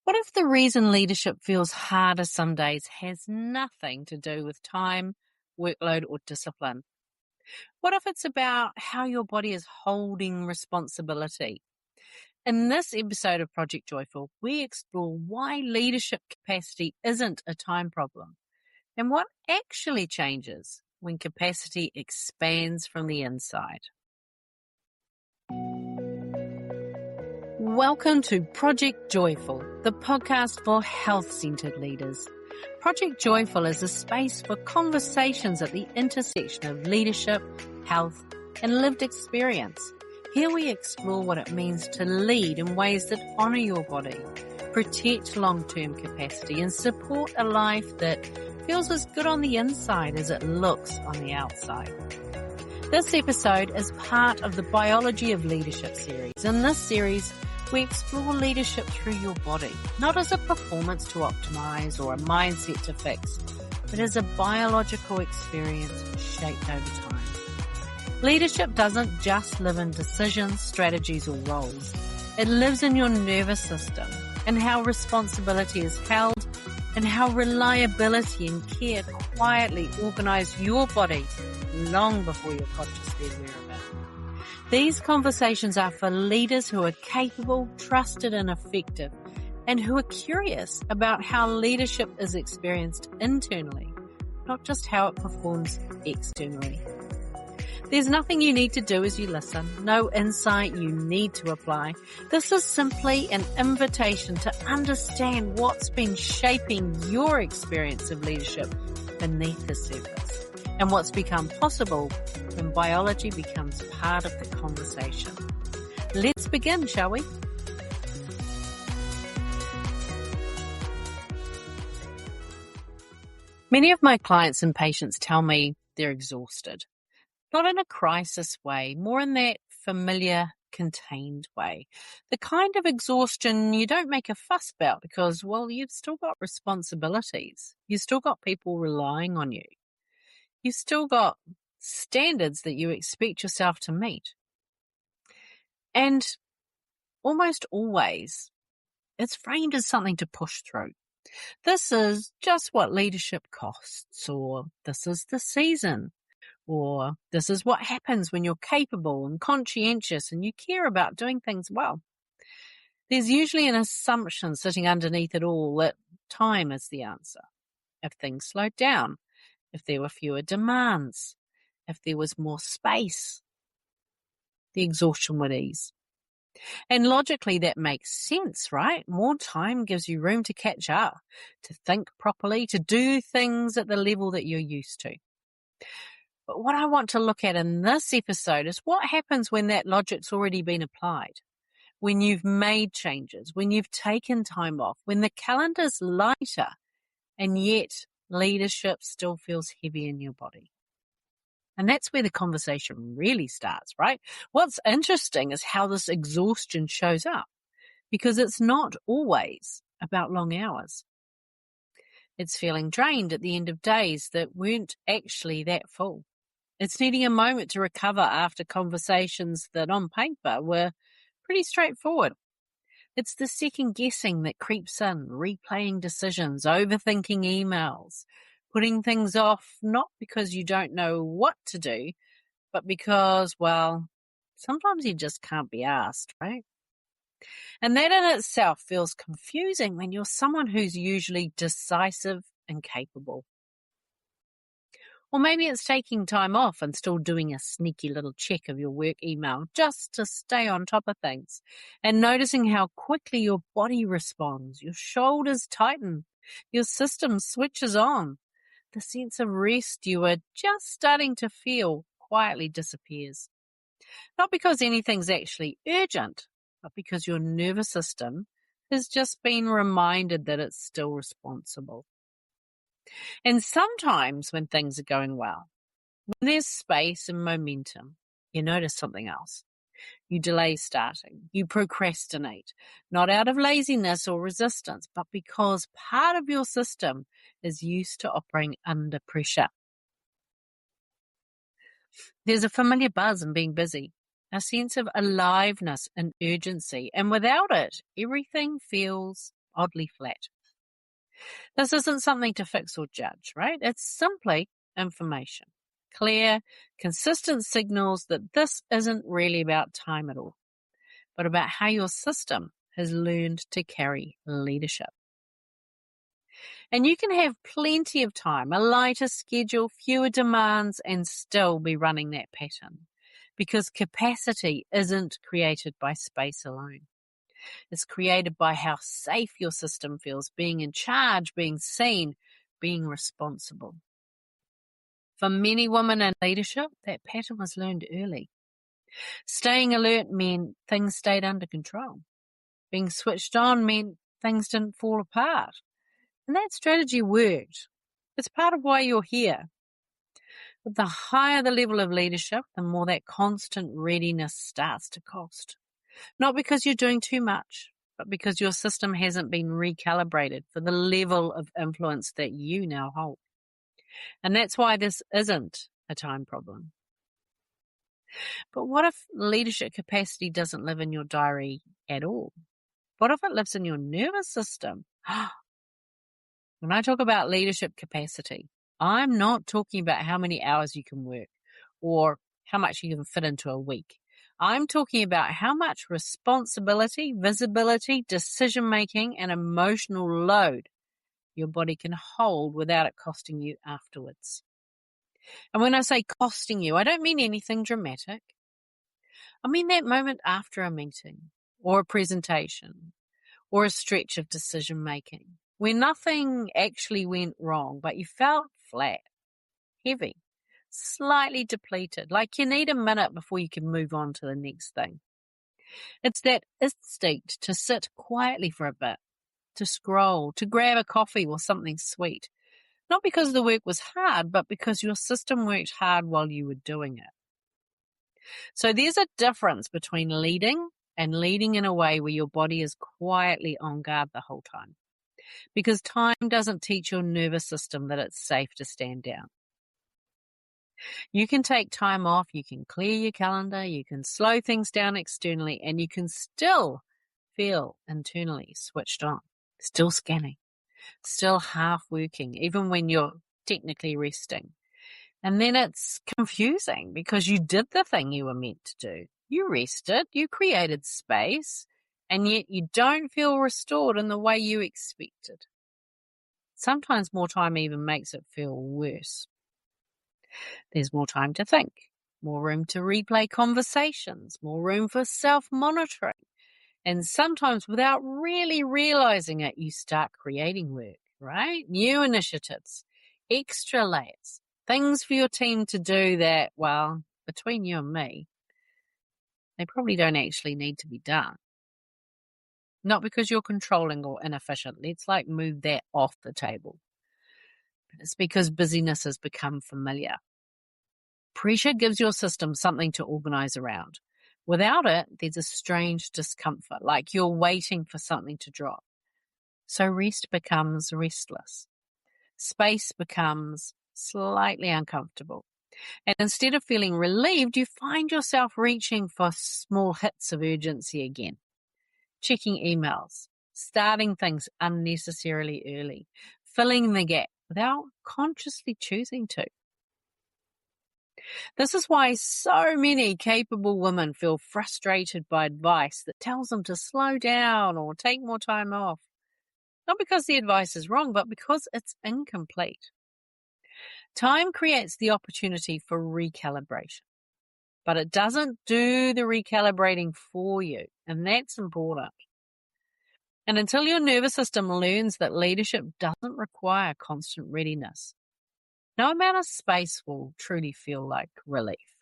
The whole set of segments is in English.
What if the reason leadership feels harder some days has nothing to do with time, workload, or discipline? What if it's about how your body is holding responsibility? In this episode of Project Joyful, we explore why leadership capacity isn't a time problem and what actually changes when capacity expands from the inside. Welcome to Project Joyful, the podcast for health-centered leaders. Project Joyful is a space for conversations at the intersection of leadership, health, and lived experience. Here we explore what it means to lead in ways that honor your body, protect long-term capacity, and support a life that feels as good on the inside as it looks on the outside. This episode is part of the Biology of Leadership series. In this series, we explore leadership through your body, not as a performance to optimise or a mindset to fix, but as a biological experience shaped over time. Leadership doesn't just live in decisions, strategies, or roles. It lives in your nervous system and how responsibility is held and how reliability and care quietly organise your body long before you're consciously aware of it. These conversations are for leaders who are capable, trusted, and effective, and who are curious about how leadership is experienced internally, not just how it performs externally. There's nothing you need to do as you listen, no insight you need to apply. This is simply an invitation to understand what's been shaping your experience of leadership beneath the surface and what's become possible when biology becomes part of the conversation. Let's begin, shall we? Many of my clients and patients tell me they're exhausted. Not in a crisis way, more in that familiar, contained way. The kind of exhaustion you don't make a fuss about because, well, you've still got responsibilities. You've still got people relying on you. You've still got standards that you expect yourself to meet. And almost always, it's framed as something to push through. This is just what leadership costs, or this is the season. Or this is what happens when you're capable and conscientious and you care about doing things well. There's usually an assumption sitting underneath it all that time is the answer. If things slowed down, if there were fewer demands, if there was more space, the exhaustion would ease. And logically that makes sense, right? More time gives you room to catch up, to think properly, to do things at the level that you're used to. But what I want to look at in this episode is what happens when that logic's already been applied, when you've made changes, when you've taken time off, when the calendar's lighter, and yet leadership still feels heavy in your body. And that's where the conversation really starts, right? What's interesting is how this exhaustion shows up, because it's not always about long hours. It's feeling drained at the end of days that weren't actually that full. It's needing a moment to recover after conversations that on paper were pretty straightforward. It's the second guessing that creeps in, replaying decisions, overthinking emails, putting things off, not because you don't know what to do, but because, well, sometimes you just can't be asked, right? And that in itself feels confusing when you're someone who's usually decisive and capable. Or maybe it's taking time off and still doing a sneaky little check of your work email just to stay on top of things and noticing how quickly your body responds, your shoulders tighten, your system switches on. The sense of rest you were just starting to feel quietly disappears. Not because anything's actually urgent, but because your nervous system has just been reminded that it's still responsible. And sometimes when things are going well, when there's space and momentum, you notice something else. You delay starting. You procrastinate, not out of laziness or resistance, but because part of your system is used to operating under pressure. There's a familiar buzz in being busy, a sense of aliveness and urgency, and without it, everything feels oddly flat. This isn't something to fix or judge, right? It's simply information. Clear, consistent signals that this isn't really about time at all, but about how your system has learned to carry leadership. And you can have plenty of time, a lighter schedule, fewer demands, and still be running that pattern. Because capacity isn't created by space alone. It's created by how safe your system feels, being in charge, being seen, being responsible. For many women in leadership, that pattern was learned early. Staying alert meant things stayed under control. Being switched on meant things didn't fall apart. And that strategy worked. It's part of why you're here. But the higher the level of leadership, the more that constant readiness starts to cost. Not because you're doing too much, but because your system hasn't been recalibrated for the level of influence that you now hold. And that's why this isn't a time problem. But what if leadership capacity doesn't live in your diary at all? What if it lives in your nervous system? When I talk about leadership capacity, I'm not talking about how many hours you can work or how much you can fit into a week. I'm talking about how much responsibility, visibility, decision-making, and emotional load your body can hold without it costing you afterwards. And when I say costing you, I don't mean anything dramatic. I mean that moment after a meeting or a presentation or a stretch of decision-making where nothing actually went wrong, but you felt flat, heavy, slightly depleted, like you need a minute before you can move on to the next thing. It's that instinct to sit quietly for a bit, to scroll, to grab a coffee or something sweet. Not because the work was hard, but because your system worked hard while you were doing it. So there's a difference between leading and leading in a way where your body is quietly on guard the whole time. Because time doesn't teach your nervous system that it's safe to stand down. You can take time off, you can clear your calendar, you can slow things down externally, and you can still feel internally switched on, still scanning, still half working, even when you're technically resting. And then it's confusing because you did the thing you were meant to do. You rested, you created space, and yet you don't feel restored in the way you expected. Sometimes more time even makes it feel worse. There's more time to think, more room to replay conversations, more room for self-monitoring. And sometimes without really realizing it, you start creating work, right? New initiatives, extra layers, things for your team to do that, well, between you and me, they probably don't actually need to be done. Not because you're controlling or inefficient. Let's move that off the table. But it's because busyness has become familiar. Pressure gives your system something to organize around. Without it, there's a strange discomfort, like you're waiting for something to drop. So rest becomes restless. Space becomes slightly uncomfortable. And instead of feeling relieved, you find yourself reaching for small hits of urgency again. Checking emails, starting things unnecessarily early, filling the gap without consciously choosing to. This is why so many capable women feel frustrated by advice that tells them to slow down or take more time off. Not because the advice is wrong, but because it's incomplete. Time creates the opportunity for recalibration, but it doesn't do the recalibrating for you, and that's important. And until your nervous system learns that leadership doesn't require constant readiness, no amount of space will truly feel like relief.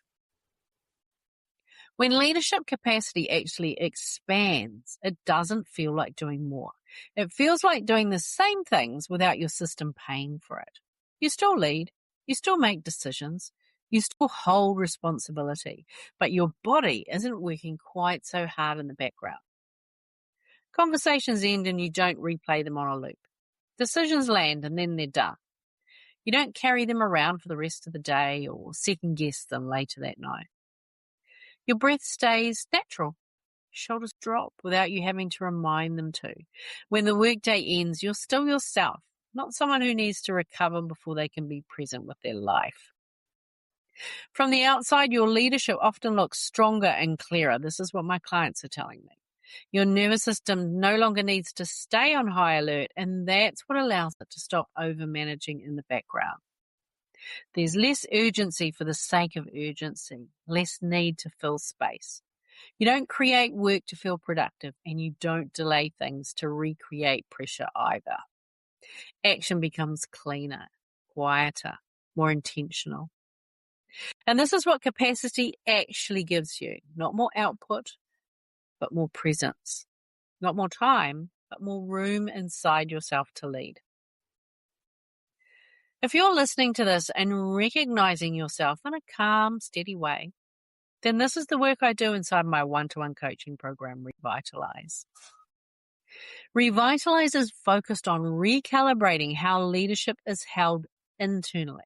When leadership capacity actually expands, it doesn't feel like doing more. It feels like doing the same things without your system paying for it. You still lead, you still make decisions, you still hold responsibility, but your body isn't working quite so hard in the background. Conversations end and you don't replay them on a loop. Decisions land and then they're done. You don't carry them around for the rest of the day or second guess them later that night. Your breath stays natural. Shoulders drop without you having to remind them to. When the workday ends, you're still yourself, not someone who needs to recover before they can be present with their life. From the outside, your leadership often looks stronger and clearer. This is what my clients are telling me. Your nervous system no longer needs to stay on high alert, and that's what allows it to stop over-managing in the background. There's less urgency for the sake of urgency, less need to fill space. You don't create work to feel productive, and you don't delay things to recreate pressure either. Action becomes cleaner, quieter, more intentional. And this is what capacity actually gives you. Not more output, but more presence. Not more time, but more room inside yourself to lead. If you're listening to this and recognizing yourself in a calm, steady way, then this is the work I do inside my one-to-one coaching program, Revitalize. Revitalize is focused on recalibrating how leadership is held internally.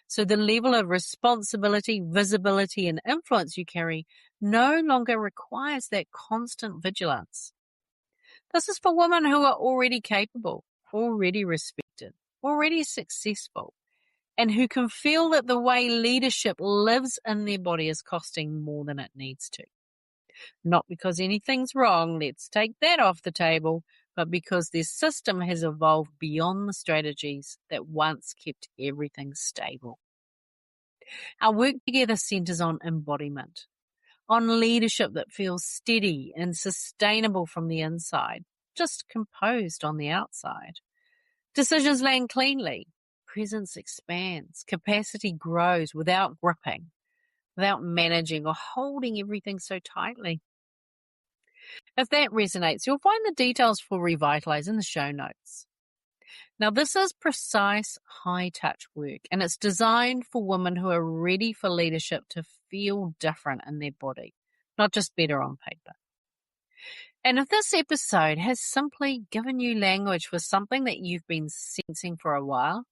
So the level of responsibility, visibility, and influence you carry no longer requires that constant vigilance. This is for women who are already capable, already respected, already successful, and who can feel that the way leadership lives in their body is costing more than it needs to. Not because anything's wrong, let's take that off the table, but because their system has evolved beyond the strategies that once kept everything stable. Our work together centers on embodiment, on leadership that feels steady and sustainable from the inside, just composed on the outside. Decisions land cleanly, presence expands, capacity grows without gripping, without managing or holding everything so tightly. If that resonates, you'll find the details for Revitalize in the show notes. Now, this is precise, high-touch work, and it's designed for women who are ready for leadership to feel different in their body, not just better on paper. And if this episode has simply given you language for something that you've been sensing for a while,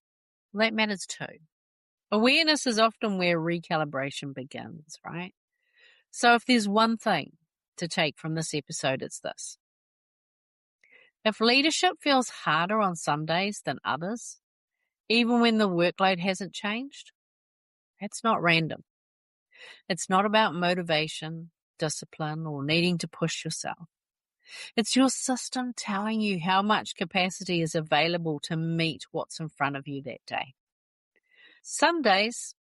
well, that matters too. Awareness is often where recalibration begins, right? So if there's one thing to take from this episode, it's this. If leadership feels harder on some days than others, even when the workload hasn't changed, it's not random. It's not about motivation, discipline, or needing to push yourself. It's your system telling you how much capacity is available to meet what's in front of you that day. Some days,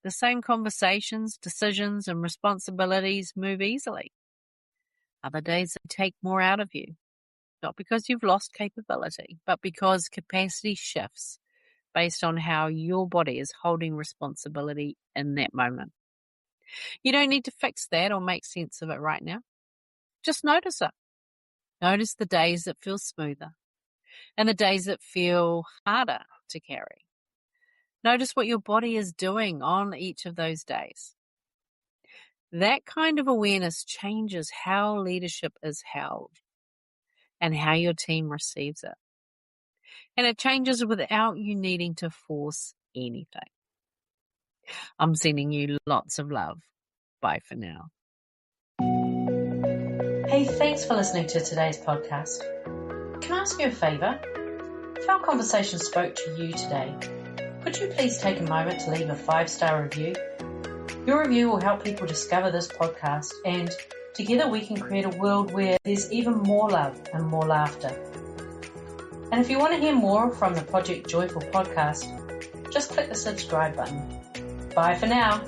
the same conversations, decisions, and responsibilities move easily. Other days, they take more out of you. Not because you've lost capability, but because capacity shifts based on how your body is holding responsibility in that moment. You don't need to fix that or make sense of it right now. Just notice it. Notice the days that feel smoother and the days that feel harder to carry. Notice what your body is doing on each of those days. That kind of awareness changes how leadership is held and how your team receives it. And it changes without you needing to force anything. I'm sending you lots of love. Bye for now. Hey, thanks for listening to today's podcast. Can I ask you a favor? If our conversation spoke to you today, could you please take a moment to leave a 5-star review? Your review will help people discover this podcast, and together we can create a world where there's even more love and more laughter. And if you want to hear more from the Project Joyful podcast, just click the subscribe button. Bye for now.